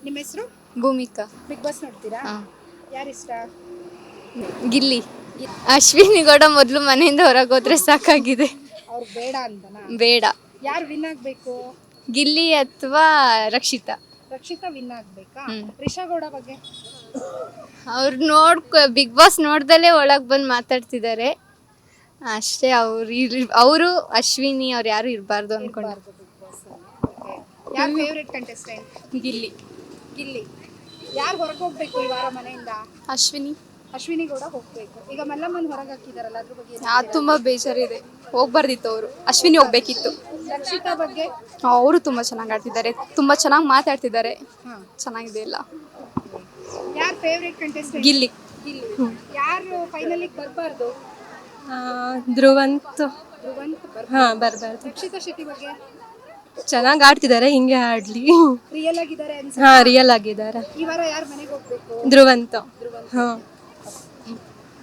ನಿಮ್ಮ ಹೆಸರು? Bhoomika. Big boss ನೋಡ್ತೀರಾ? ಹಾಂ. ಯಾರಿಷ್ಟ? ಗಿಲ್ಲಿ. ಅಶ್ವಿನಿ ಗೌಡ ಮೊದಲು ಮನೆಯಿಂದ ಹೊರಗೆ ಹೋದ್ರೆ ಸಾಕಾಗಿದೆ. ಅವ್ರು ಬೇಡ ಅಂತನಾ? ಬೇಡ. ಯಾರು ವಿನ್ ಆಗಬೇಕು? ಗಿಲ್ಲಿ ಅಥವಾ ರಕ್ಷಿತಾ. ರಕ್ಷಿತಾ ವಿನ್ ಆಗಬೇಕಾ? ಹ್ಮ್. ರಿಷಾ ಗೌಡ ಬಗ್ಗೆ? ಅವ್ರು ಬಿಗ್ ಬಾಸ್ ನೋಡ್ದಲೇ ಒಳಗೆ ಬಂದು ಮಾತಾಡ್ತಿದ್ದಾರೆ ಅಷ್ಟೇ. ಅವರು ಅಶ್ವಿನಿ ಅವ್ರು ಯಾರು ಇರಬಾರ್ದು ಅನ್ಕೊಂಡು. ಇರ್ಬಾರ್ದು ಬಿಗ್ ಬಾಸ್ ಅಲ್ಲಿ. ಓಕೆ. ಯಾರು ಫೇವರೇಟ್ ಕಂಟೆಸ್ಟೆಂಟ್? ಗಿಲ್ಲಿ. ಗಿಲ್ಲಿ. ಯಾರು ಹೊರಗೆ ಹೋಗ್ಬೇಕು ಈ ವಾರ ಮನೆಯಿಂದ? ಅಶ್ವಿನಿ. ಅಶ್ವಿನಿ ಗೌಡ ಹೋಗ್ಬೇಕು. ಈಗ ಮಲ್ಲಮ್ಮನ್ ಹೊರಗೆ ಹಾಕಿದಾರಲ್ಲ, ಅದ್ರ ಬಗ್ಗೆ ಏನ್ ಅದು ಹೇಳ್ತೀರಾ? ತುಂಬ ಬೇಜಾರಿದೆ. ಹೋಗ್ಬಾರ್ದಿತ್ತು ಅವರು. ಅಶ್ವಿನಿ ಹೋಗ್ಬೇಕಿತ್ತು. ರಕ್ಷಿತಾ ಬಗ್ಗೆ? ಅವರು ತುಂಬ ಚೆನ್ನಾಗಿ ಆಡ್ತಿದ್ದಾರೆ, ತುಂಬ ಚೆನ್ನಾಗಿ ಮಾತಾಡ್ತಿದ್ದಾರೆ. ಹಾ. ಚೆನ್ನಾಗಿದೆ ಎಲ್ಲ. ಯಾರು ಫೇವರೇಟ್ ಕಂಟೆಸ್ಟೆಂಟ್? ಗಿಲ್ಲಿ. ಗಿಲ್ಲಿ. ಯಾರು ಫೈನಲಿಗೆ ಬರಬಾರ್ದು? ಧ್ರುವಂತ್. ಧ್ರುವಂತ್ ಹಾಂ ಬರಬಾರ್ದು. ರಕ್ಷಿತಾ ಶೆಟ್ಟಿ ಬಗ್ಗೆ? ಚೆನ್ನಾಗಿ ಆಡ್ತಿದ್ದಾರೆ, ಹಿಂಗೆ ಆಡಲಿ. ರಿಯಲ್ ಆಗಿದ್ದಾರೆ ಅನ್ಸುತ್ತೆ. ಹಾಂ ರಿಯಲ್ ಆಗಿದ್ದಾರೆ. ಈ ವಾರ ಯಾರು ಮನೆಗೆ ಹೋಗ್ಬೇಕು? ಧ್ರುವಂತ್. ಧ್ರುವಂತ್. ಹಾಂ.